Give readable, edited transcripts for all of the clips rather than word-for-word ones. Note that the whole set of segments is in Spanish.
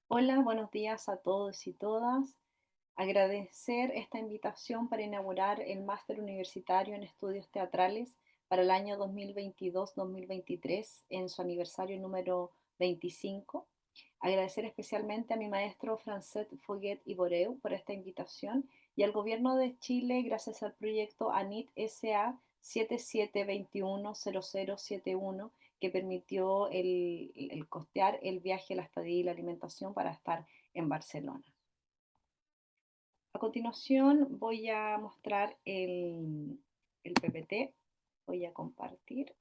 Hola, buenos días a todos y todas. Agradecer esta invitación para inaugurar el Máster Universitario en Estudios Teatrales para el año 2022-2023 en su aniversario número 25. Agradecer especialmente a mi maestro Francet Foguet Iboreu por esta invitación y al Gobierno de Chile gracias al proyecto ANIT SA 77210071 que permitió el costear el viaje, la estadía y la alimentación para estar en Barcelona. A continuación voy a mostrar el PPT, voy a compartir.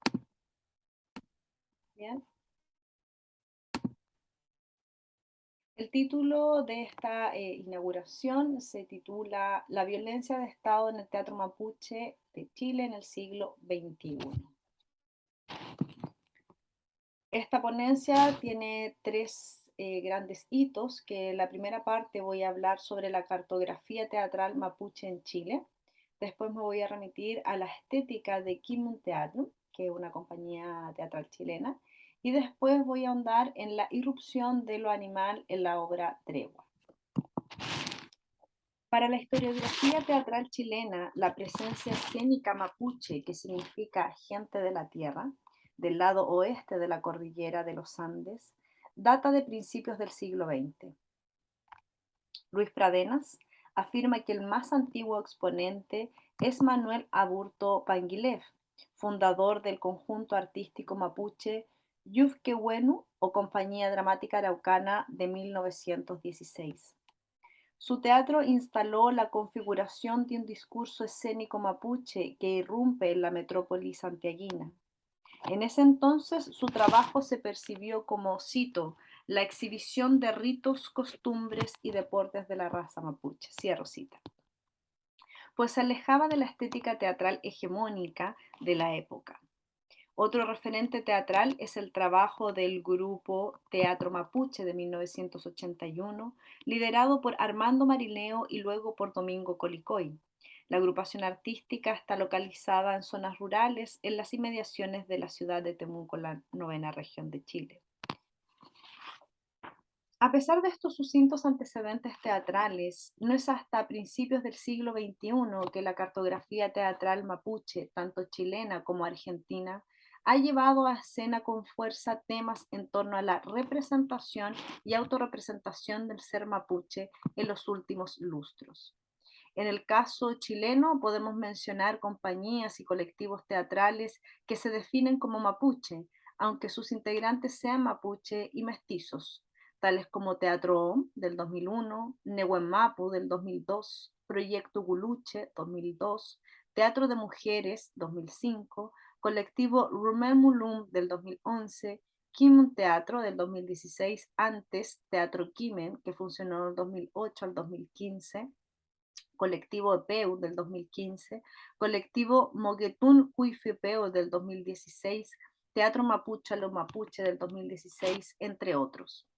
Bien. El título de esta inauguración se titula La violencia de Estado en el Teatro Mapuche de Chile en el siglo XXI. Esta ponencia tiene tres grandes hitos, que la primera parte voy a hablar sobre la cartografía teatral mapuche en Chile. Después me voy a remitir a la estética de Kimun Teatro, que es una compañía teatral chilena. Y después voy a ahondar en la irrupción de lo animal en la obra Tregua. Para la historiografía teatral chilena, la presencia escénica mapuche, que significa gente de la tierra, del lado oeste de la cordillera de los Andes, data de principios del siglo XX. Luis Pradenas afirma que el más antiguo exponente es Manuel Aburto Panguilef, fundador del conjunto artístico mapuche Yufquehuenu o Compañía Dramática Araucana de 1916. Su teatro instaló la configuración de un discurso escénico mapuche que irrumpe en la metrópoli santiaguina. En ese entonces su trabajo se percibió como, cito, la exhibición de ritos, costumbres y deportes de la raza mapuche, cierro cita, pues se alejaba de la estética teatral hegemónica de la época. Otro referente teatral es el trabajo del grupo Teatro Mapuche de 1981, liderado por Armando Marileo y luego por Domingo Colicoy. La agrupación artística está localizada en zonas rurales en las inmediaciones de la ciudad de Temuco, la novena región de Chile. A pesar de estos sucintos antecedentes teatrales, no es hasta principios del siglo XXI que la cartografía teatral mapuche, tanto chilena como argentina, ha llevado a escena con fuerza temas en torno a la representación y autorrepresentación del ser mapuche en los últimos lustros. En el caso chileno podemos mencionar compañías y colectivos teatrales que se definen como mapuche, aunque sus integrantes sean mapuche y mestizos, tales como Teatro OM del 2001, Nehuen Mapu del 2002, Proyecto Guluche 2002, Teatro de Mujeres 2005, Colectivo Rumemulum del 2011, Kimun Teatro del 2016, antes Teatro Kimen, que funcionó del 2008 al 2015, Colectivo Peu del 2015, Colectivo Moguetún Cuifepeo del 2016, Teatro Mapuche Lo Mapuche del 2016, entre otros.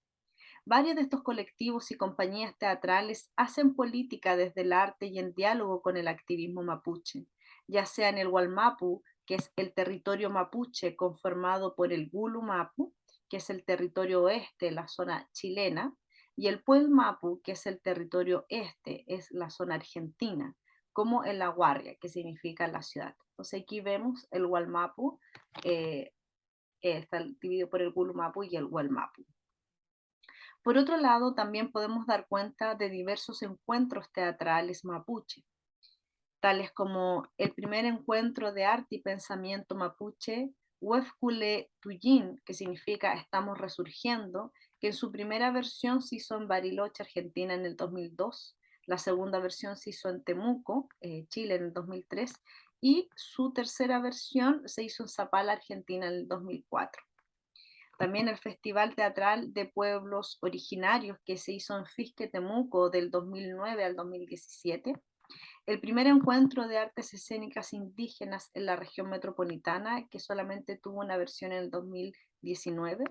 Varios de estos colectivos y compañías teatrales hacen política desde el arte y en diálogo con el activismo mapuche, ya sea en el Gualmapu, que es el territorio mapuche conformado por el Gulu Mapu, que es el territorio oeste, la zona chilena, y el Puel Mapu, que es el territorio este, es la zona argentina, como en La Guardia, que significa la ciudad. Entonces aquí vemos el Gualmapu, que está dividido por el Gulu Mapu y el Gualmapu. Por otro lado, también podemos dar cuenta de diversos encuentros teatrales mapuche, tales como el primer encuentro de arte y pensamiento mapuche, Huefcule Tuyin, que significa Estamos Resurgiendo, que en su primera versión se hizo en Bariloche, Argentina, en el 2002, la segunda versión se hizo en Temuco, Chile, en el 2003, y su tercera versión se hizo en Zapala, Argentina, en el 2004. También el Festival Teatral de Pueblos Originarios que se hizo en Fisque, Temuco, del 2009 al 2017. El primer encuentro de artes escénicas indígenas en la región metropolitana, que solamente tuvo una versión en el 2019.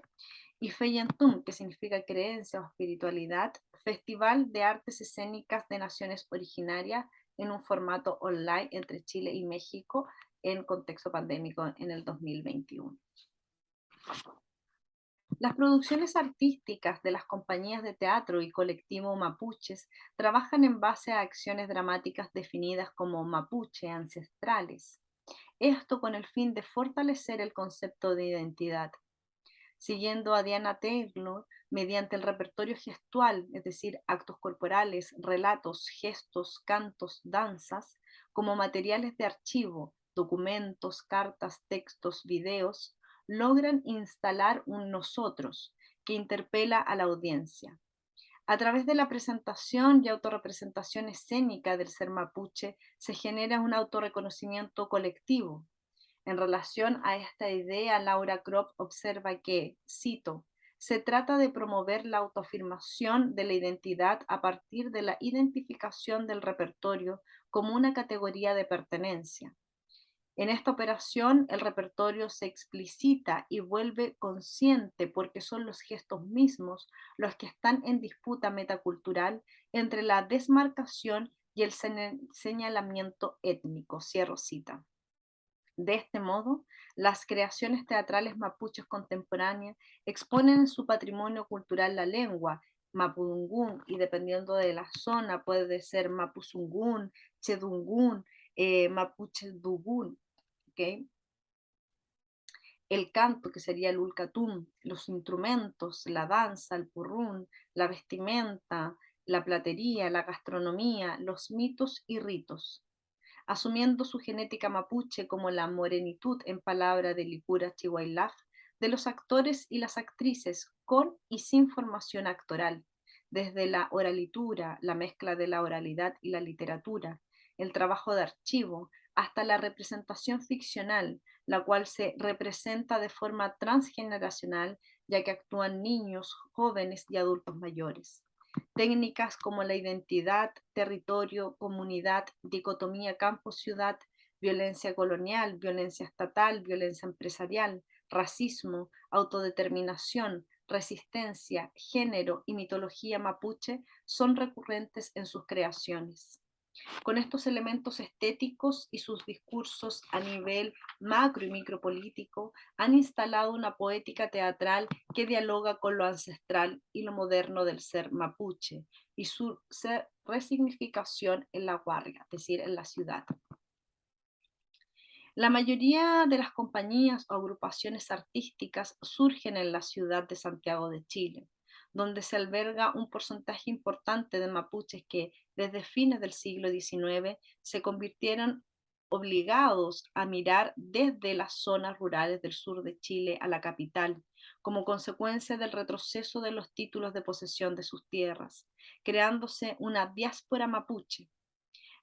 Y Feyentum, que significa creencia o espiritualidad, Festival de Artes Escénicas de Naciones Originarias en un formato online entre Chile y México en contexto pandémico en el 2021. Las producciones artísticas de las compañías de teatro y colectivo mapuches trabajan en base a acciones dramáticas definidas como mapuche ancestrales. Esto con el fin de fortalecer el concepto de identidad. Siguiendo a Diana Taylor, mediante el repertorio gestual, es decir, actos corporales, relatos, gestos, cantos, danzas, como materiales de archivo, documentos, cartas, textos, videos, logran instalar un nosotros que interpela a la audiencia. A través de la presentación y autorrepresentación escénica del ser mapuche se genera un autorreconocimiento colectivo. En relación a esta idea, Laura Kropp observa que, cito, se trata de promover la autoafirmación de la identidad a partir de la identificación del repertorio como una categoría de pertenencia. En esta operación, el repertorio se explicita y vuelve consciente porque son los gestos mismos los que están en disputa metacultural entre la desmarcación y el señalamiento étnico. Cierro cita. De este modo, las creaciones teatrales mapuches contemporáneas exponen en su patrimonio cultural la lengua mapudungún y dependiendo de la zona puede ser mapuzungún, chedungún, mapuche dugún, ¿ok? El canto, que sería el ulcatum, los instrumentos, la danza, el purrún, la vestimenta, la platería, la gastronomía, los mitos y ritos asumiendo su genética mapuche como la morenitud en palabra de Licura Chihuahilaf, de los actores y las actrices con y sin formación actoral, desde la oralitura, la mezcla de la oralidad y la literatura, el trabajo de archivo, hasta la representación ficcional, la cual se representa de forma transgeneracional, ya que actúan niños, jóvenes y adultos mayores. Técnicas como la identidad, territorio, comunidad, dicotomía campo-ciudad, violencia colonial, violencia estatal, violencia empresarial, racismo, autodeterminación, resistencia, género y mitología mapuche son recurrentes en sus creaciones. Con estos elementos estéticos y sus discursos a nivel macro y micropolítico, han instalado una poética teatral que dialoga con lo ancestral y lo moderno del ser mapuche y su resignificación en la guardia, es decir, en la ciudad. La mayoría de las compañías o agrupaciones artísticas surgen en la ciudad de Santiago de Chile, donde se alberga un porcentaje importante de mapuches que desde fines del siglo XIX se convirtieron obligados a mirar desde las zonas rurales del sur de Chile a la capital, como consecuencia del retroceso de los títulos de posesión de sus tierras, creándose una diáspora mapuche.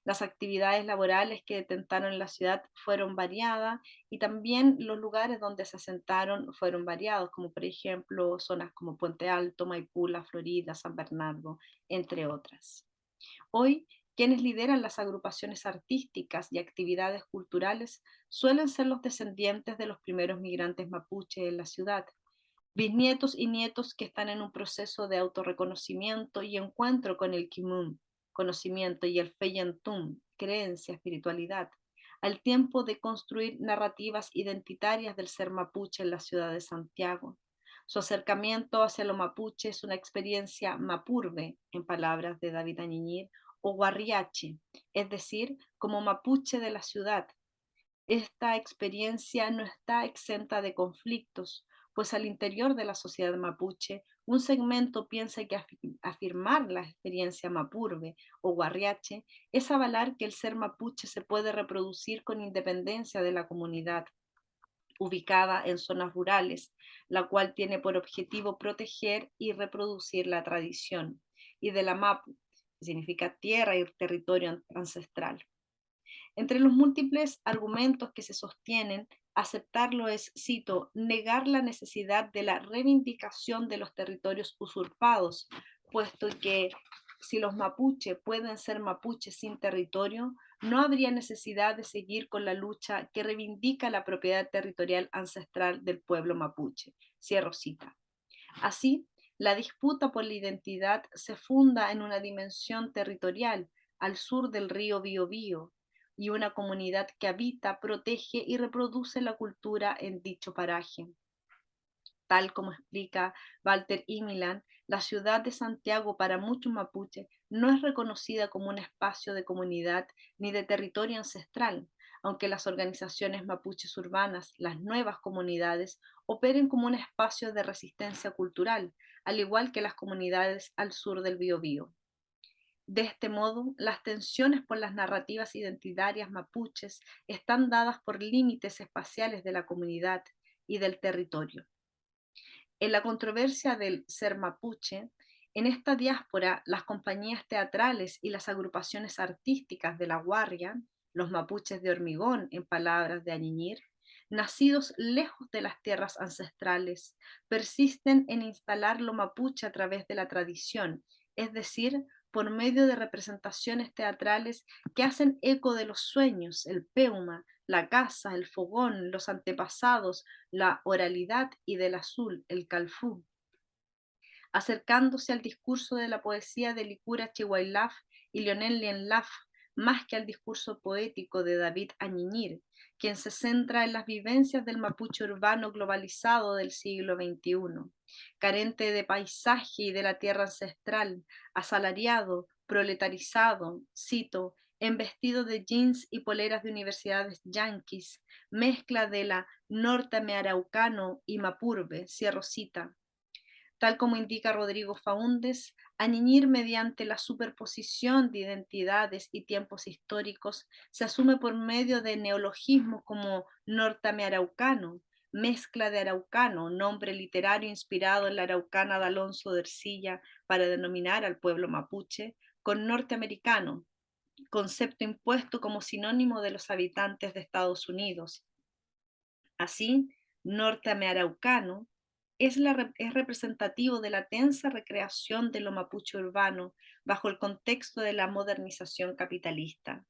Las actividades laborales que detentaron en la ciudad fueron variadas y también los lugares donde se asentaron fueron variados, como por ejemplo zonas como Puente Alto, Maipú, La Florida, San Bernardo, entre otras. Hoy, quienes lideran las agrupaciones artísticas y actividades culturales suelen ser los descendientes de los primeros migrantes mapuche en la ciudad, bisnietos y nietos que están en un proceso de autorreconocimiento y encuentro con el Kimun, conocimiento, y el Feyentum, creencia, espiritualidad, al tiempo de construir narrativas identitarias del ser mapuche en la ciudad de Santiago. Su acercamiento hacia lo mapuche es una experiencia mapurbe, en palabras de David Añiñir, o guarriache, es decir, como mapuche de la ciudad, esta experiencia no está exenta de conflictos, pues al interior de la sociedad mapuche, un segmento piensa que afirmar la experiencia mapurbe o guarriache es avalar que el ser mapuche se puede reproducir con independencia de la comunidad ubicada en zonas rurales, la cual tiene por objetivo proteger y reproducir la tradición, y de la mapu, que significa tierra y territorio ancestral. Entre los múltiples argumentos que se sostienen, aceptarlo es, cito, negar la necesidad de la reivindicación de los territorios usurpados, puesto que si los mapuche pueden ser mapuches sin territorio, no habría necesidad de seguir con la lucha que reivindica la propiedad territorial ancestral del pueblo mapuche. Cierro cita. Así, la disputa por la identidad se funda en una dimensión territorial al sur del río Biobío y una comunidad que habita, protege y reproduce la cultura en dicho paraje. Tal como explica Walter Imilan, la ciudad de Santiago para muchos mapuches no es reconocida como un espacio de comunidad ni de territorio ancestral, aunque las organizaciones mapuches urbanas, las nuevas comunidades, operen como un espacio de resistencia cultural, al igual que las comunidades al sur del Biobío. De este modo, las tensiones por las narrativas identitarias mapuches están dadas por límites espaciales de la comunidad y del territorio. En la controversia del ser mapuche, en esta diáspora, las compañías teatrales y las agrupaciones artísticas de la Guardia, los mapuches de hormigón, en palabras de Añiñir, nacidos lejos de las tierras ancestrales, persisten en instalar lo mapuche a través de la tradición, es decir, por medio de representaciones teatrales que hacen eco de los sueños, el peuma, la casa, el fogón, los antepasados, la oralidad y del azul, el calfú, acercándose al discurso de la poesía de Licura Chihuahilaf y Leonel Lienlaf, más que al discurso poético de David Añiñir, quien se centra en las vivencias del mapuche urbano globalizado del siglo XXI, carente de paisaje y de la tierra ancestral, asalariado, proletarizado, cito, en vestido de jeans y poleras de universidades yanquis, mezcla de la norte-araucano y mapurbe, cierro cita. Tal como indica Rodrigo Faúndez, Añiñir mediante la superposición de identidades y tiempos históricos se asume por medio de neologismos como norteameraucano, mezcla de araucano, nombre literario inspirado en la araucana de Alonso de Ercilla para denominar al pueblo mapuche, con norteamericano, concepto impuesto como sinónimo de los habitantes de Estados Unidos. Así, norteamericano es representativo de la tensa recreación de lo mapuche urbano bajo el contexto de la modernización capitalista.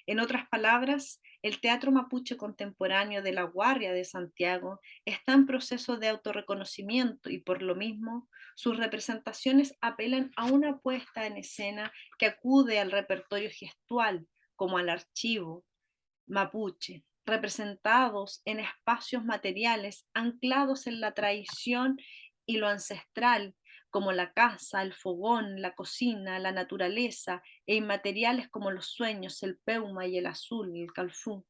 En otras palabras, el teatro mapuche contemporáneo de La Guardia de Santiago está en proceso de autorreconocimiento y por lo mismo sus representaciones apelan a una puesta en escena que acude al repertorio gestual como al archivo mapuche, representados en espacios materiales anclados en la tradición y lo ancestral, como la casa, el fogón, la cocina, la naturaleza, e inmateriales como los sueños, el peuma y el azul, el calfú,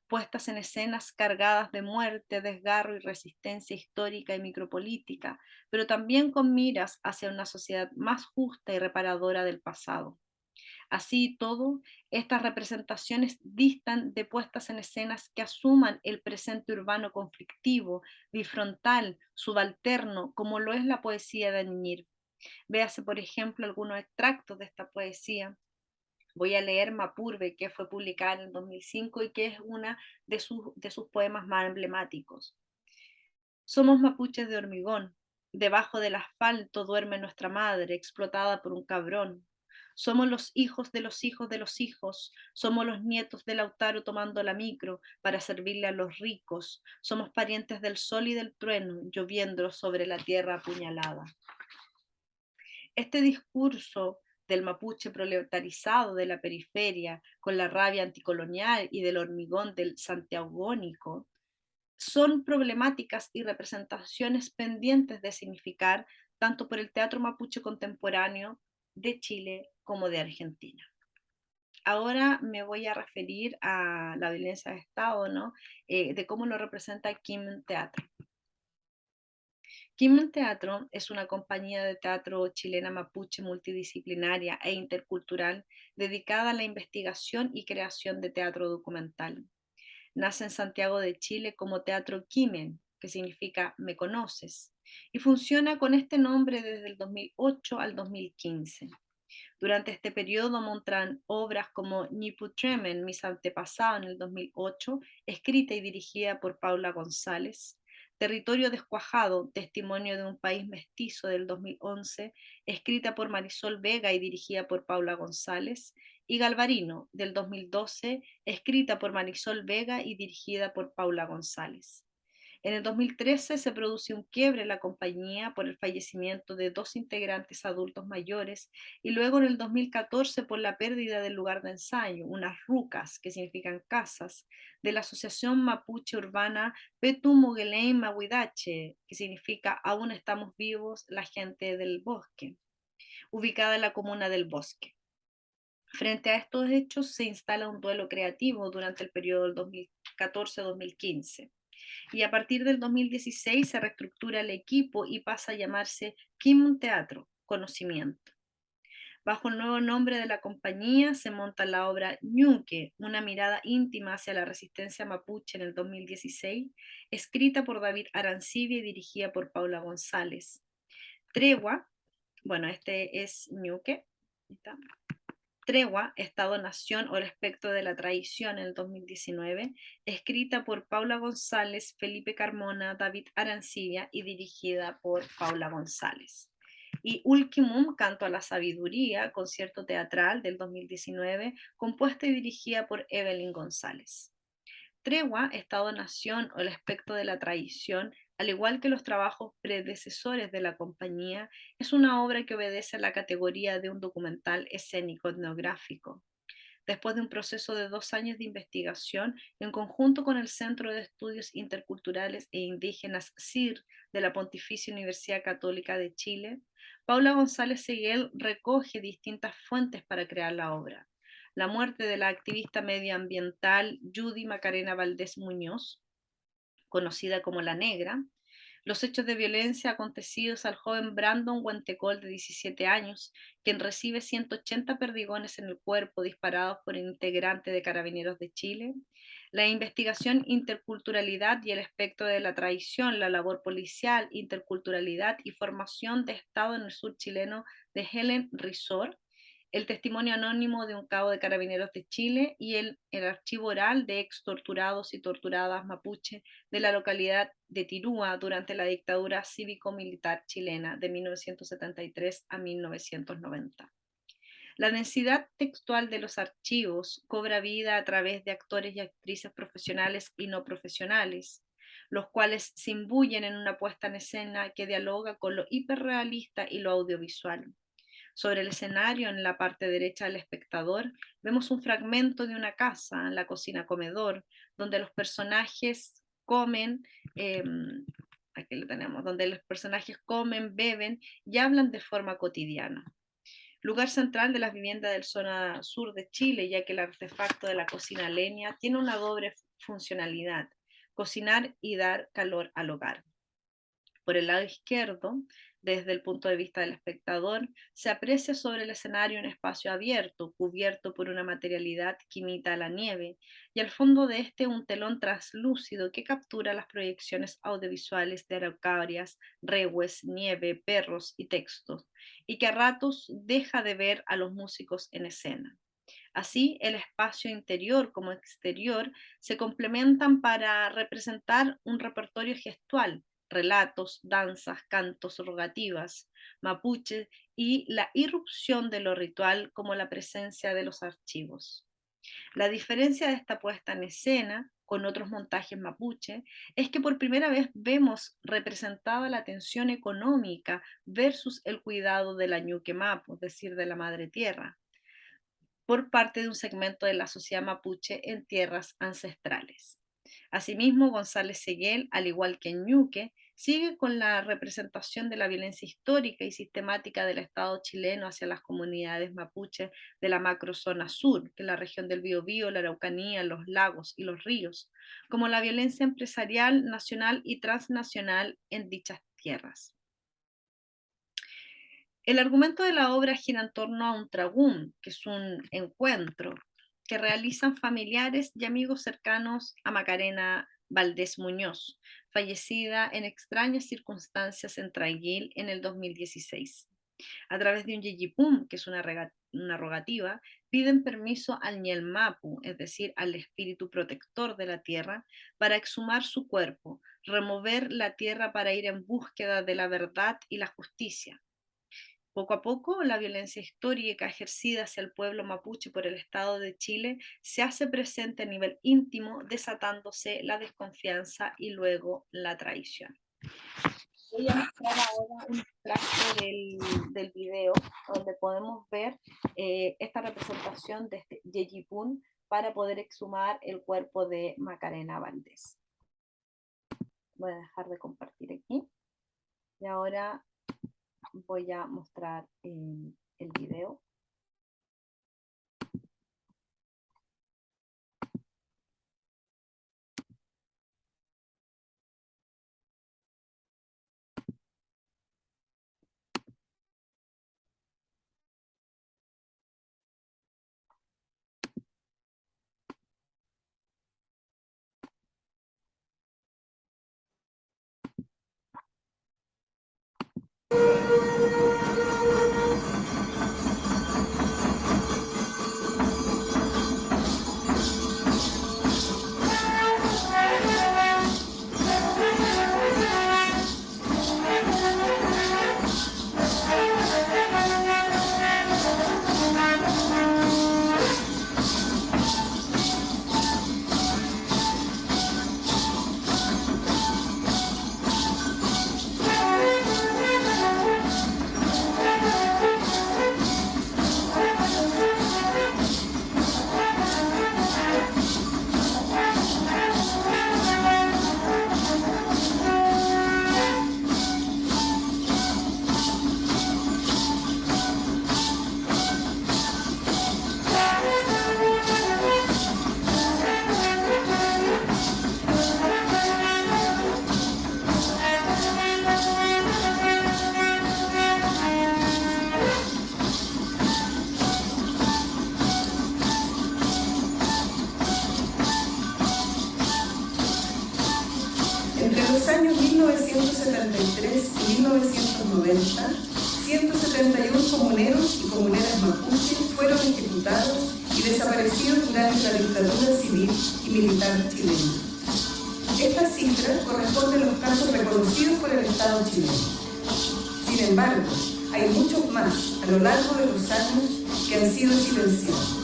puestas en escenas cargadas de muerte, desgarro y resistencia histórica y micropolítica, pero también con miras hacia una sociedad más justa y reparadora del pasado. Así y todo, estas representaciones distan de puestas en escenas que asuman el presente urbano conflictivo, bifrontal, subalterno, como lo es la poesía de Añir. Véase, por ejemplo, algunos extractos de esta poesía. Voy a leer Mapurbe, que fue publicada en el 2005 y que es una de sus poemas más emblemáticos. Somos mapuches de hormigón. Debajo del asfalto duerme nuestra madre, explotada por un cabrón. Somos los hijos de los hijos de los hijos. Somos los nietos de Lautaro tomando la micro para servirle a los ricos. Somos parientes del sol y del trueno, lloviendo sobre la tierra apuñalada. Este discurso del mapuche proletarizado de la periferia, con la rabia anticolonial y del hormigón del santiagónico, son problemáticas y representaciones pendientes de significar tanto por el teatro mapuche contemporáneo de Chile como de Argentina. Ahora me voy a referir a la violencia de Estado, ¿no? De cómo lo representa Kim Teatro. Kim Teatro es una compañía de teatro chilena mapuche multidisciplinaria e intercultural dedicada a la investigación y creación de teatro documental. Nace en Santiago de Chile como Teatro Kimen, que significa Me Conoces, y funciona con este nombre desde el 2008 al 2015. Durante este periodo montan obras como Niputremen, Mis antepasados en el 2008, escrita y dirigida por Paula González, Territorio descuajado, Testimonio de un país mestizo del 2011, escrita por Marisol Vega y dirigida por Paula González, y Galvarino del 2012, escrita por Marisol Vega y dirigida por Paula González. En el 2013 se produce un quiebre en la compañía por el fallecimiento de dos integrantes adultos mayores y luego en el 2014 por la pérdida del lugar de ensayo, unas rucas, que significan casas, de la Asociación Mapuche Urbana Petumugelén Mahuidache, que significa Aún estamos vivos, la gente del bosque, ubicada en la comuna del Bosque. Frente a estos hechos se instala un duelo creativo durante el periodo del 2014-2015 y a partir del 2016 se reestructura el equipo y pasa a llamarse Kimun Teatro, Conocimiento. Bajo el nuevo nombre de la compañía se monta la obra Ñuque, una mirada íntima hacia la resistencia mapuche en el 2016, escrita por David Arancibia y dirigida por Paula González. Tregua, bueno, este es Ñuque. Tregua, Estado-Nación o el espectro de la traición en el 2019, escrita por Paula González, Felipe Carmona, David Arancibia y dirigida por Paula González. Y Ultimum, Canto a la Sabiduría, concierto teatral del 2019, compuesta y dirigida por Evelyn González. Tregua, Estado-Nación o el espectro de la traición, al igual que los trabajos predecesores de la compañía, es una obra que obedece a la categoría de un documental escénico etnográfico. Después de un proceso de 2 años de investigación, en conjunto con el Centro de Estudios Interculturales e Indígenas CIR de la Pontificia Universidad Católica de Chile, Paula González Seguel recoge distintas fuentes para crear la obra. La muerte de la activista medioambiental Judy Macarena Valdés Muñoz, conocida como La Negra, los hechos de violencia acontecidos al joven Brandon Huentecol de 17 años, quien recibe 180 perdigones en el cuerpo disparados por un integrante de Carabineros de Chile, la investigación interculturalidad y el espectro de la traición, la labor policial, interculturalidad y formación de Estado en el sur chileno de Helen Rizor, el testimonio anónimo de un cabo de Carabineros de Chile y el archivo oral de ex torturados y torturadas mapuche de la localidad de Tirúa durante la dictadura cívico-militar chilena de 1973 a 1990. La densidad textual de los archivos cobra vida a través de actores y actrices profesionales y no profesionales, los cuales se imbuyen en una puesta en escena que dialoga con lo hiperrealista y lo audiovisual. Sobre el escenario, en la parte derecha del espectador, vemos un fragmento de una casa, la cocina comedor, donde los personajes comen, eh, aquí lo tenemos, donde los personajes comen, beben y hablan de forma cotidiana. Lugar central de las viviendas del zona sur de Chile, ya que el artefacto de la cocina leña tiene una doble funcionalidad, cocinar y dar calor al hogar. Por el lado izquierdo, desde el punto de vista del espectador, se aprecia sobre el escenario un espacio abierto, cubierto por una materialidad que imita a la nieve, y al fondo de este un telón translúcido que captura las proyecciones audiovisuales de araucarias, rehues, nieve, perros y textos, y que a ratos deja de ver a los músicos en escena. Así, el espacio interior como exterior se complementan para representar un repertorio gestual, relatos, danzas, cantos, rogativas, mapuche y la irrupción de lo ritual como la presencia de los archivos. La diferencia de esta puesta en escena con otros montajes mapuche es que por primera vez vemos representada la tensión económica versus el cuidado de la ñuque mapu, es decir, de la madre tierra por parte de un segmento de la sociedad mapuche en tierras ancestrales. Asimismo, González Seguel, al igual que en Ñuque, sigue con la representación de la violencia histórica y sistemática del Estado chileno hacia las comunidades mapuches de la macrozona sur, que es la región del Biobío, la Araucanía, los lagos y los ríos, como la violencia empresarial nacional y transnacional en dichas tierras. El argumento de la obra gira en torno a un tragún, que es un encuentro que realizan familiares y amigos cercanos a Macarena Valdés Muñoz, fallecida en extrañas circunstancias en Traiguil en el 2016. A través de un yeyipum, que es una rogativa, piden permiso al Ñelmapu, es decir, al espíritu protector de la tierra, para exhumar su cuerpo, remover la tierra para ir en búsqueda de la verdad y la justicia. Poco a poco, la violencia histórica ejercida hacia el pueblo mapuche por el Estado de Chile se hace presente a nivel íntimo, desatándose la desconfianza y luego la traición. Voy a mostrar ahora un extracto del video donde podemos ver esta representación de este Yeyipún para poder exhumar el cuerpo de Macarena Valdés. Voy a dejar de compartir aquí y ahora voy a mostrar el video. Entre los años 1973 y 1990, 171 comuneros y comuneras mapuches fueron ejecutados y desaparecidos durante la dictadura civil y militar chilena. Esta cifra corresponde a los casos reconocidos por el Estado chileno. Sin embargo, hay muchos más a lo largo de los años que han sido silenciados.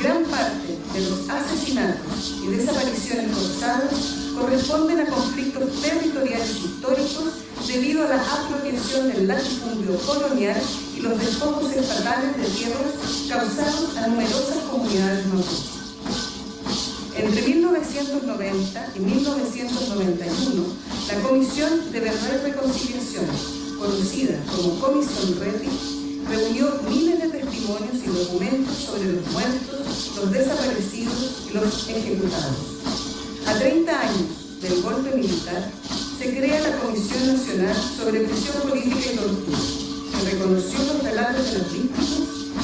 Gran parte de los asesinatos y desapariciones forzadas corresponden a conflictos territoriales históricos debido a la apropiación del latifundio colonial y los despojos estatales de tierras causados a numerosas comunidades mapuches. Entre 1990 y 1991, la Comisión de Verdad y Reconciliación, conocida como Comisión RETI, reunió miles de testimonios y documentos sobre los muertos, los desaparecidos y los ejecutados. A 30 años del golpe militar, se crea la Comisión Nacional sobre Prisión Política y Tortura, que reconoció los relatos de las víctimas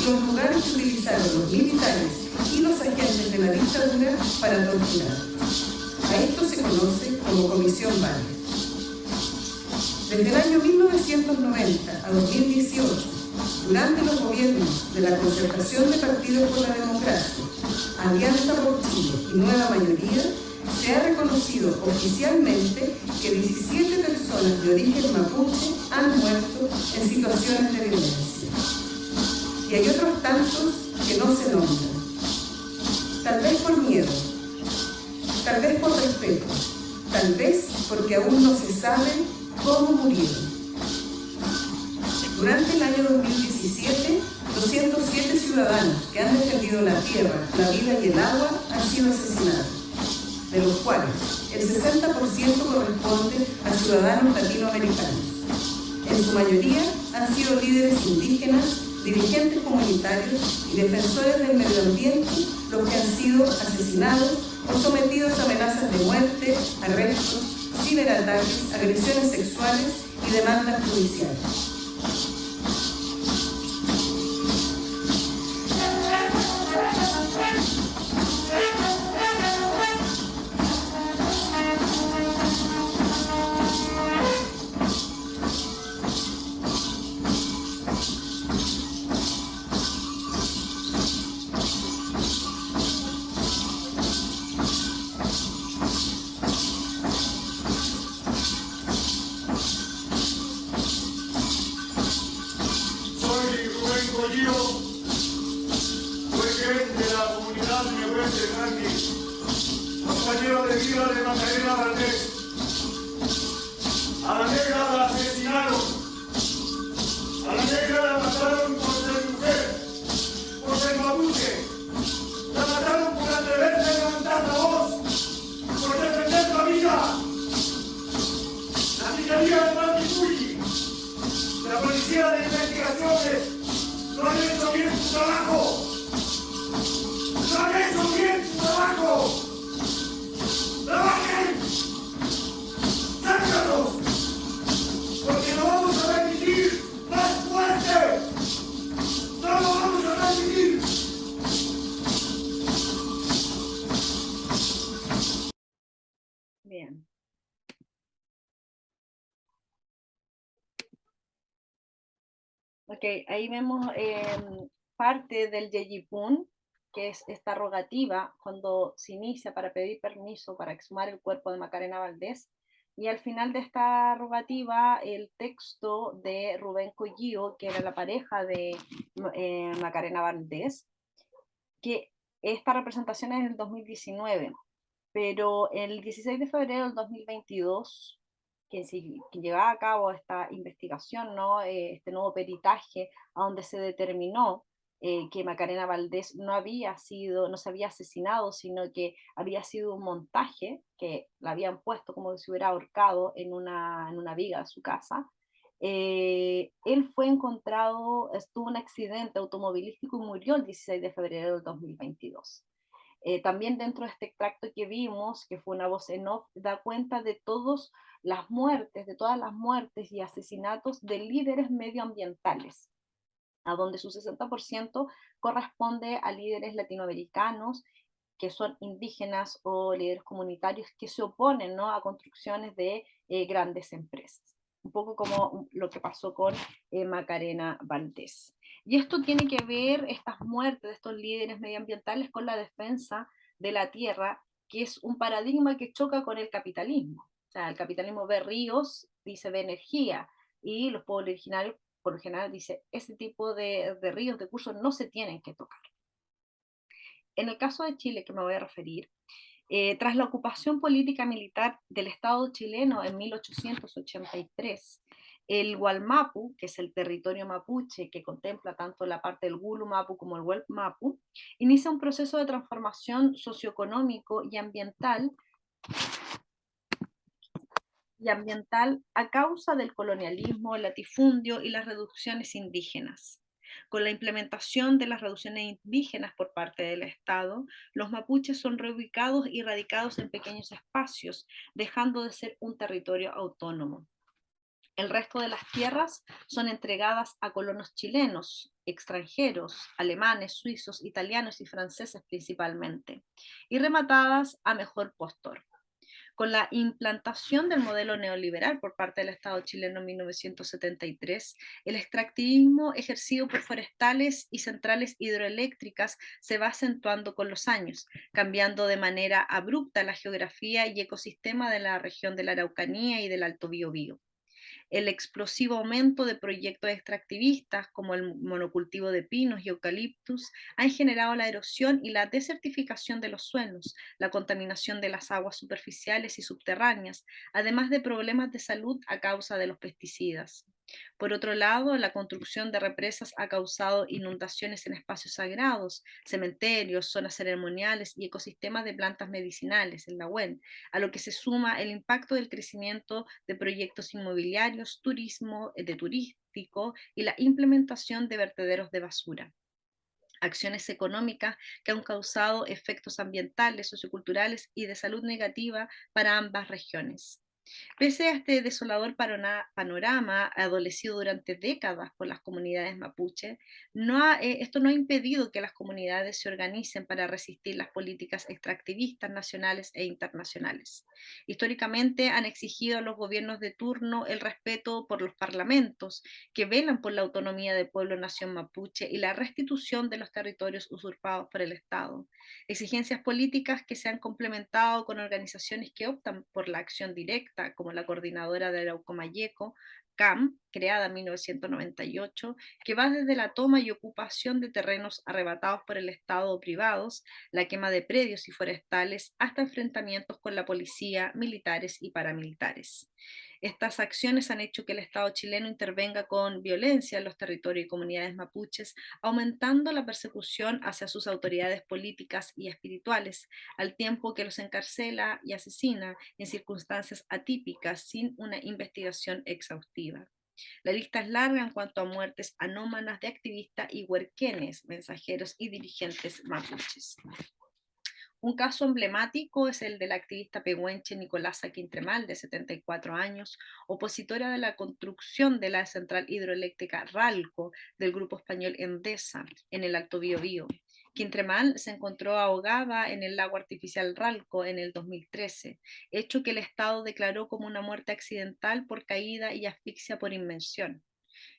y los lugares que utilizaron los militares y los agentes de la dictadura para torturar. A esto se conoce como Comisión Valle. Desde el año 1990 a 2018, durante los gobiernos de la Concertación de Partidos por la Democracia, Alianza por Chile y Nueva Mayoría, se ha reconocido oficialmente que 17 personas de origen mapuche han muerto en situaciones de violencia. Y hay otros tantos que no se nombran. Tal vez por miedo, tal vez por respeto, tal vez porque aún no se sabe cómo murieron. Durante el año 2017, 207 ciudadanos que han defendido la tierra, la vida y el agua han sido asesinados, de los cuales el 60% corresponde a ciudadanos latinoamericanos. En su mayoría han sido líderes indígenas, dirigentes comunitarios y defensores del medio ambiente los que han sido asesinados o sometidos a amenazas de muerte, arrestos, ciberataques, agresiones sexuales y demandas judiciales. Fuentes Franklin, compañero de vida de Macarena Valdés. A la negra la asesinaron, a la negra la mataron por ser mujer, por ser mapuche, la mataron por atreverse a levantar la voz, por defender la vida. La Fiscalía de Manticuyi, la Policía de Investigaciones, no han hecho bien su trabajo. ¡No han hecho bien su trabajo! ¡Trabajen! ¡Sácalos! Porque no vamos a permitir más muerte. ¡No lo vamos a permitir! Bien. Ok, ahí vemos parte del Yeyipún, que es esta rogativa cuando se inicia para pedir permiso para exhumar el cuerpo de Macarena Valdés. Y al final de esta rogativa, el texto de Rubén Collío, que era la pareja de Macarena Valdés, que esta representación es en el 2019, pero el 16 de febrero del 2022, que llevaba a cabo esta investigación, ¿no? Este nuevo peritaje, a donde se determinó que Macarena Valdés no se había asesinado, sino que había sido un montaje, que la habían puesto como si hubiera ahorcado en una viga de su casa. Él fue encontrado, estuvo en un accidente automovilístico y murió el 16 de febrero del 2022. También dentro de este extracto que vimos, que fue una voz en off, da cuenta de todas las muertes y asesinatos de líderes medioambientales, a donde su 60% corresponde a líderes latinoamericanos que son indígenas o líderes comunitarios que se oponen, ¿no?, a construcciones de grandes empresas. Un poco como lo que pasó con Macarena Valdés. Y esto tiene que ver, estas muertes de estos líderes medioambientales, con la defensa de la tierra, que es un paradigma que choca con el capitalismo. O sea, el capitalismo ve ríos, dice ve energía, y los pueblos originarios, por lo general, dice ese tipo de ríos, de cursos, no se tienen que tocar. En el caso de Chile, que me voy a referir, tras la ocupación política militar del Estado chileno en 1883, el Gualmapu, que es el territorio mapuche que contempla tanto la parte del Gulu Mapu como el Huelmapu, inicia un proceso de transformación socioeconómico y ambiental a causa del colonialismo, el latifundio y las reducciones indígenas. Con la implementación de las reducciones indígenas por parte del Estado, los mapuches son reubicados y radicados en pequeños espacios, dejando de ser un territorio autónomo. El resto de las tierras son entregadas a colonos chilenos, extranjeros, alemanes, suizos, italianos y franceses principalmente, y rematadas a mejor postor. Con la implantación del modelo neoliberal por parte del Estado chileno en 1973, el extractivismo ejercido por forestales y centrales hidroeléctricas se va acentuando con los años, cambiando de manera abrupta la geografía y ecosistema de la región de la Araucanía y del Alto Biobío. El explosivo aumento de proyectos extractivistas como el monocultivo de pinos y eucaliptus han generado la erosión y la desertificación de los suelos, la contaminación de las aguas superficiales y subterráneas, además de problemas de salud a causa de los pesticidas. Por otro lado, la construcción de represas ha causado inundaciones en espacios sagrados, cementerios, zonas ceremoniales y ecosistemas de plantas medicinales en la UEN, a lo que se suma el impacto del crecimiento de proyectos inmobiliarios, turístico y la implementación de vertederos de basura. Acciones económicas que han causado efectos ambientales, socioculturales y de salud negativa para ambas regiones. Pese a este desolador panorama adolecido durante décadas por las comunidades mapuche, esto no ha impedido que las comunidades se organicen para resistir las políticas extractivistas nacionales e internacionales. Históricamente han exigido a los gobiernos de turno el respeto por los parlamentos, que velan por la autonomía del pueblo-nación mapuche y la restitución de los territorios usurpados por el Estado. Exigencias políticas que se han complementado con organizaciones que optan por la acción directa, como la Coordinadora de Arauco Mayeco, CAM, creada en 1998, que va desde la toma y ocupación de terrenos arrebatados por el Estado o privados, la quema de predios y forestales, hasta enfrentamientos con la policía, militares y paramilitares. Estas acciones han hecho que el Estado chileno intervenga con violencia en los territorios y comunidades mapuches, aumentando la persecución hacia sus autoridades políticas y espirituales, al tiempo que los encarcela y asesina en circunstancias atípicas sin una investigación exhaustiva. La lista es larga en cuanto a muertes anómanas de activistas y huerquenes, mensajeros y dirigentes mapuches. Un caso emblemático es el del activista pehuenche Nicolasa Quintremal, de 74 años, opositora de la construcción de la central hidroeléctrica Ralco del grupo español Endesa en el Alto Biobío. Quintremal se encontró ahogada en el lago artificial Ralco en el 2013, hecho que el Estado declaró como una muerte accidental por caída y asfixia por inmersión.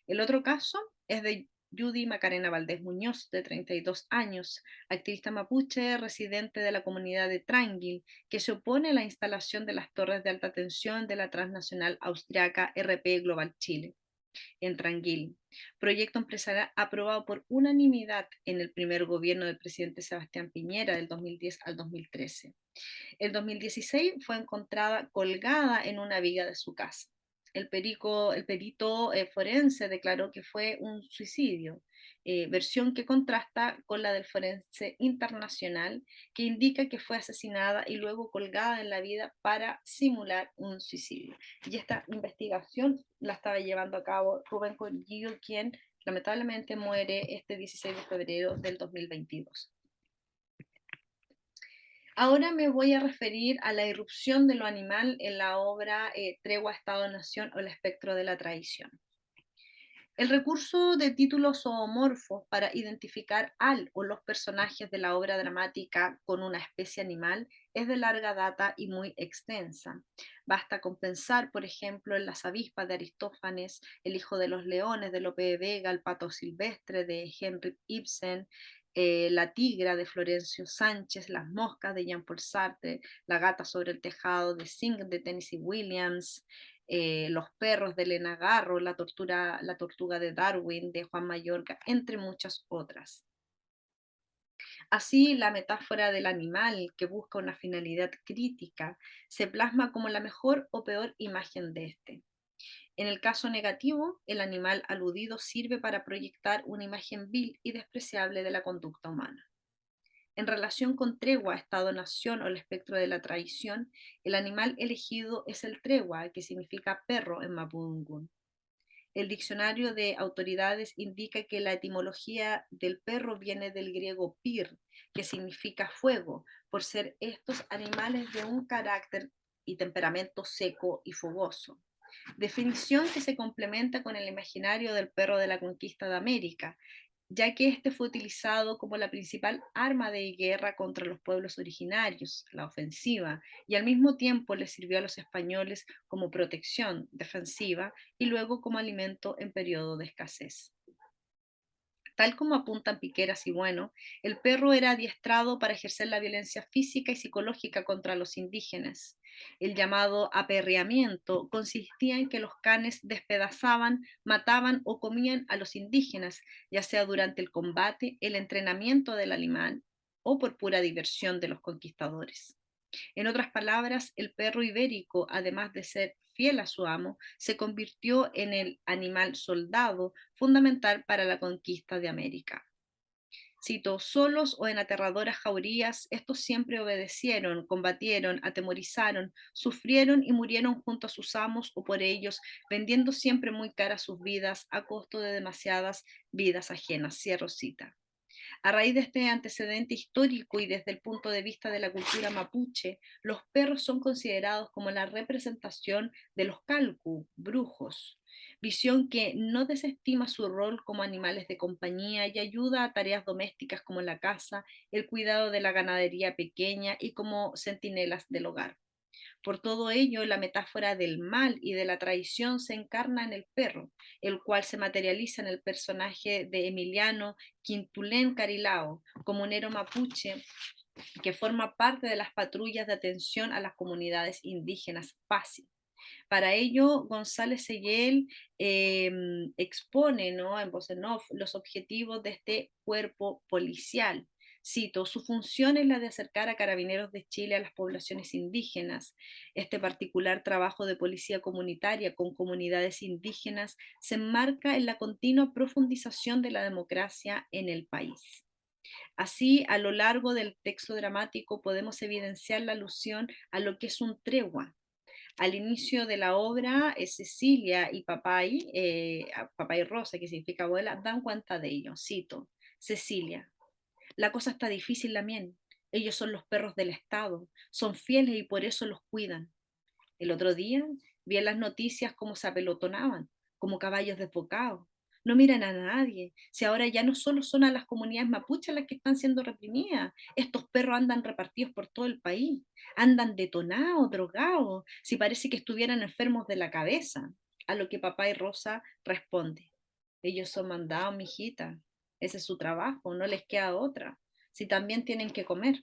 El otro caso es de Judy Macarena Valdés Muñoz, de 32 años, activista mapuche residente de la comunidad de Tranguil, que se opone a la instalación de las torres de alta tensión de la transnacional austriaca RP Global Chile en Tranguil, proyecto empresarial aprobado por unanimidad en el primer gobierno del presidente Sebastián Piñera del 2010 al 2013. El 2016 fue encontrada colgada en una viga de su casa. El perito forense declaró que fue un suicidio, versión que contrasta con la del forense internacional, que indica que fue asesinada y luego colgada en la vida para simular un suicidio. Y esta investigación la estaba llevando a cabo Rubén Corillo, quien lamentablemente muere este 16 de febrero del 2022. Ahora me voy a referir a la irrupción de lo animal en la obra Tregua, Estado-Nación o el espectro de la traición. El recurso de títulos zoomorfos para identificar al o los personajes de la obra dramática con una especie animal es de larga data y muy extensa. Basta con pensar, por ejemplo, en las avispas de Aristófanes, el hijo de los leones de Lope de Vega, el pato silvestre de Henrik Ibsen, la tigra de Florencio Sánchez, las moscas de Jean-Paul Sartre, la gata sobre el tejado de Sing de Tennessee Williams, los perros de Elena Garro, la tortuga de Darwin de Juan Mayorga, entre muchas otras. Así, la metáfora del animal que busca una finalidad crítica se plasma como la mejor o peor imagen de este. En el caso negativo, el animal aludido sirve para proyectar una imagen vil y despreciable de la conducta humana. En relación con tregua, Estado-Nación o el espectro de la traición, el animal elegido es el tregua, que significa perro en mapudungún. El diccionario de autoridades indica que la etimología del perro viene del griego pir, que significa fuego, por ser estos animales de un carácter y temperamento seco y fogoso. Definición que se complementa con el imaginario del perro de la conquista de América, ya que este fue utilizado como la principal arma de guerra contra los pueblos originarios, la ofensiva, y al mismo tiempo le sirvió a los españoles como protección defensiva y luego como alimento en periodo de escasez. Tal como apuntan Piqueras y Bueno, el perro era adiestrado para ejercer la violencia física y psicológica contra los indígenas. El llamado aperreamiento consistía en que los canes despedazaban, mataban o comían a los indígenas, ya sea durante el combate, el entrenamiento del animal o por pura diversión de los conquistadores. En otras palabras, el perro ibérico, además de ser fiel a su amo, se convirtió en el animal soldado fundamental para la conquista de América. Cito, solos o en aterradoras jaurías, estos siempre obedecieron, combatieron, atemorizaron, sufrieron y murieron junto a sus amos o por ellos, vendiendo siempre muy caras sus vidas a costo de demasiadas vidas ajenas. Cierro cita. A raíz de este antecedente histórico y desde el punto de vista de la cultura mapuche, los perros son considerados como la representación de los calcu, brujos, visión que no desestima su rol como animales de compañía y ayuda a tareas domésticas como la caza, el cuidado de la ganadería pequeña y como centinelas del hogar. Por todo ello, la metáfora del mal y de la traición se encarna en el perro, el cual se materializa en el personaje de Emiliano Quintulén Carilao, comunero mapuche que forma parte de las patrullas de atención a las comunidades indígenas PASI. Para ello, González Seguel expone, ¿no?, en voz en off los objetivos de este cuerpo policial. Cito, su función es la de acercar a Carabineros de Chile a las poblaciones indígenas. Este particular trabajo de policía comunitaria con comunidades indígenas se enmarca en la continua profundización de la democracia en el país. Así, a lo largo del texto dramático podemos evidenciar la alusión a lo que es un tregua. Al inicio de la obra, Cecilia y Papay Rosa, que significa abuela, dan cuenta de ello. Cito, Cecilia, la cosa está difícil, Lamien. Ellos son los perros del Estado, son fieles y por eso los cuidan. El otro día vi en las noticias cómo se apelotonaban, como caballos desbocados. No miran a nadie. Si ahora ya no solo son a las comunidades mapuches las que están siendo reprimidas, estos perros andan repartidos por todo el país, andan detonados, drogados, si parece que estuvieran enfermos de la cabeza. A lo que papá y Rosa responde, ellos son mandados, mijita, ese es su trabajo, no les queda otra, si también tienen que comer.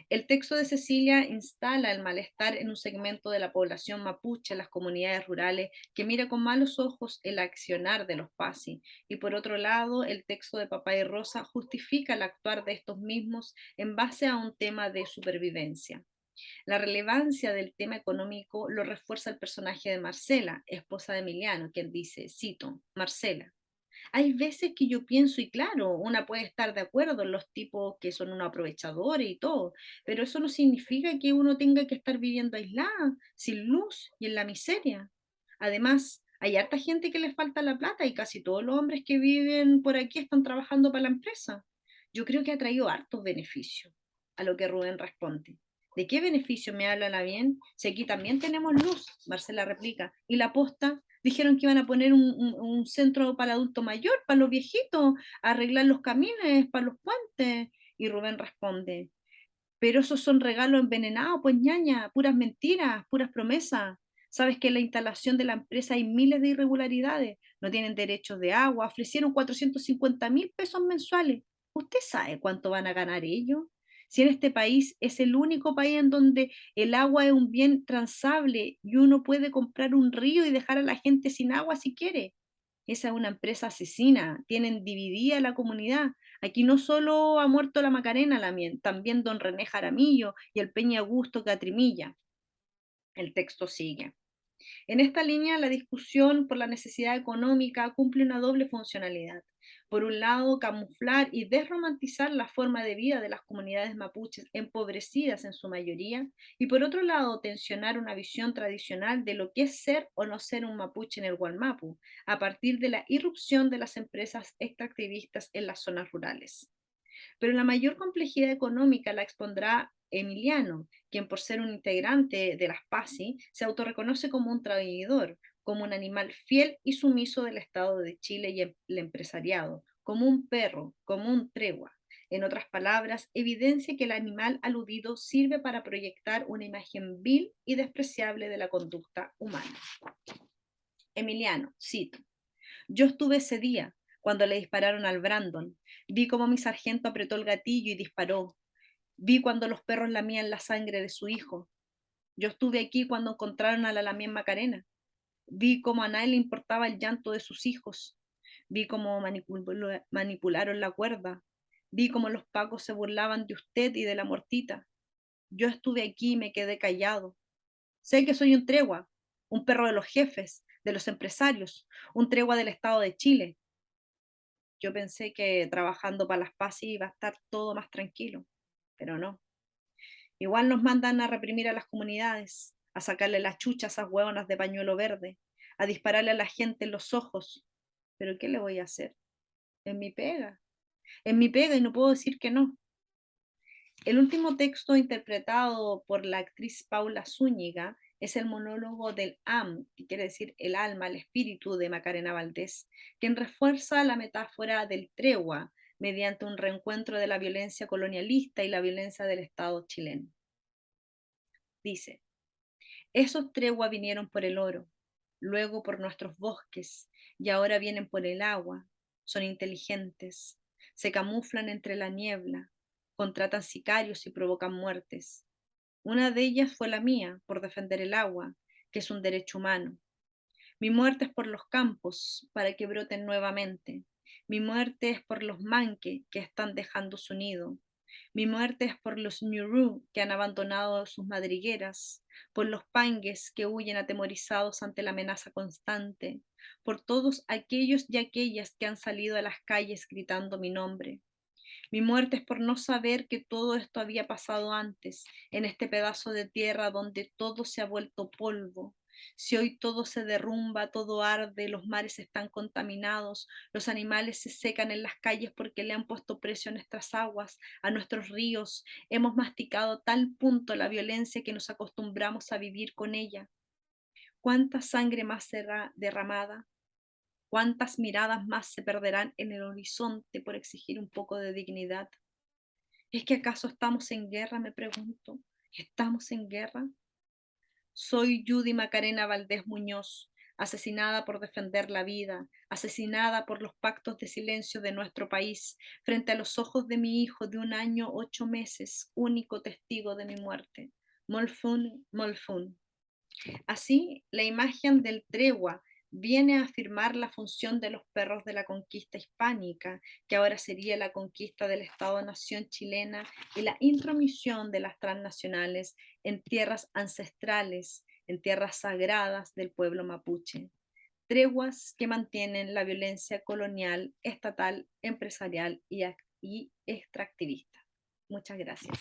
El texto de Cecilia instala el malestar en un segmento de la población mapuche en las comunidades rurales que mira con malos ojos el accionar de los PASI. Y por otro lado, el texto de Papá y Rosa justifica el actuar de estos mismos en base a un tema de supervivencia. La relevancia del tema económico lo refuerza el personaje de Marcela, esposa de Emiliano, quien dice, cito, Marcela, hay veces que yo pienso, y claro, una puede estar de acuerdo en los tipos que son unos aprovechadores y todo, pero eso no significa que uno tenga que estar viviendo aislada, sin luz y en la miseria. Además, hay harta gente que les falta la plata y casi todos los hombres que viven por aquí están trabajando para la empresa. Yo creo que ha traído hartos beneficios. A lo que Rubén responde. ¿De qué beneficio me habla la bien? Si aquí también tenemos luz, Marcela replica. ¿Y la posta? Dijeron que iban a poner un centro para adulto mayor, para los viejitos, arreglar los camines, para los puentes. Y Rubén responde, pero esos son regalos envenenados, pues ñaña, puras mentiras, puras promesas. Sabes que en la instalación de la empresa hay miles de irregularidades, no tienen derechos de agua, ofrecieron 450.000 pesos mensuales. ¿Usted sabe cuánto van a ganar ellos? Si en este país es el único país en donde el agua es un bien transable y uno puede comprar un río y dejar a la gente sin agua si quiere. Esa es una empresa asesina, tienen dividida la comunidad. Aquí no solo ha muerto la Macarena también don René Jaramillo y el Peña Augusto Catrimilla. El texto sigue. En esta línea, la discusión por la necesidad económica cumple una doble funcionalidad. Por un lado, camuflar y desromantizar la forma de vida de las comunidades mapuches empobrecidas en su mayoría, y por otro lado, tensionar una visión tradicional de lo que es ser o no ser un mapuche en el Gualmapu, a partir de la irrupción de las empresas extractivistas en las zonas rurales. Pero la mayor complejidad económica la expondrá Emiliano, quien por ser un integrante de las PASI se autorreconoce como un traidor, como un animal fiel y sumiso del Estado de Chile y el empresariado, como un perro, como un tregua. En otras palabras, evidencia que el animal aludido sirve para proyectar una imagen vil y despreciable de la conducta humana. Emiliano, cito, yo estuve ese día, cuando le dispararon al Brandon. Vi cómo mi sargento apretó el gatillo y disparó. Vi cuando los perros lamían la sangre de su hijo. Yo estuve aquí cuando encontraron a la Lamien Macarena. Vi cómo a nadie le importaba el llanto de sus hijos. Vi cómo manipularon la cuerda. Vi cómo los pacos se burlaban de usted y de la muertita. Yo estuve aquí y me quedé callado. Sé que soy un tregua, un perro de los jefes, de los empresarios, un tregua del Estado de Chile. Yo pensé que trabajando para las PASI iba a estar todo más tranquilo, pero no. Igual nos mandan a reprimir a las comunidades, a sacarle las chuchas a esas hueonas de pañuelo verde, a dispararle a la gente en los ojos. Pero ¿qué le voy a hacer? Es mi pega. Es mi pega y no puedo decir que no. El último texto interpretado por la actriz Paula Zúñiga es el monólogo del que quiere decir el alma, el espíritu de Macarena Valdés, quien refuerza la metáfora del tregua mediante un reencuentro de la violencia colonialista y la violencia del Estado chileno. Dice, esos treguas vinieron por el oro, luego por nuestros bosques, y ahora vienen por el agua. Son inteligentes, se camuflan entre la niebla, contratan sicarios y provocan muertes. Una de ellas fue la mía, por defender el agua, que es un derecho humano. Mi muerte es por los campos, para que broten nuevamente. Mi muerte es por los manque que están dejando su nido. Mi muerte es por los ñurú que han abandonado sus madrigueras, por los pangues que huyen atemorizados ante la amenaza constante, por todos aquellos y aquellas que han salido a las calles gritando mi nombre. Mi muerte es por no saber que todo esto había pasado antes, en este pedazo de tierra donde todo se ha vuelto polvo. Si hoy todo se derrumba, todo arde, los mares están contaminados, los animales se secan en las calles porque le han puesto precio a nuestras aguas, a nuestros ríos, hemos masticado a tal punto la violencia que nos acostumbramos a vivir con ella. ¿Cuánta sangre más será derramada? ¿Cuántas miradas más se perderán en el horizonte por exigir un poco de dignidad? ¿Es que acaso estamos en guerra? Me pregunto. ¿Estamos en guerra? Soy Judy Macarena Valdés Muñoz, asesinada por defender la vida, asesinada por los pactos de silencio de nuestro país, frente a los ojos de mi hijo de 1 año 8 meses, único testigo de mi muerte. Molfun, Molfun. Así, la imagen del tregua viene a afirmar la función de los perros de la conquista hispánica, que ahora sería la conquista del Estado-nación chilena y la intromisión de las transnacionales en tierras ancestrales, en tierras sagradas del pueblo mapuche. Treguas que mantienen la violencia colonial, estatal, empresarial y extractivista. Muchas gracias.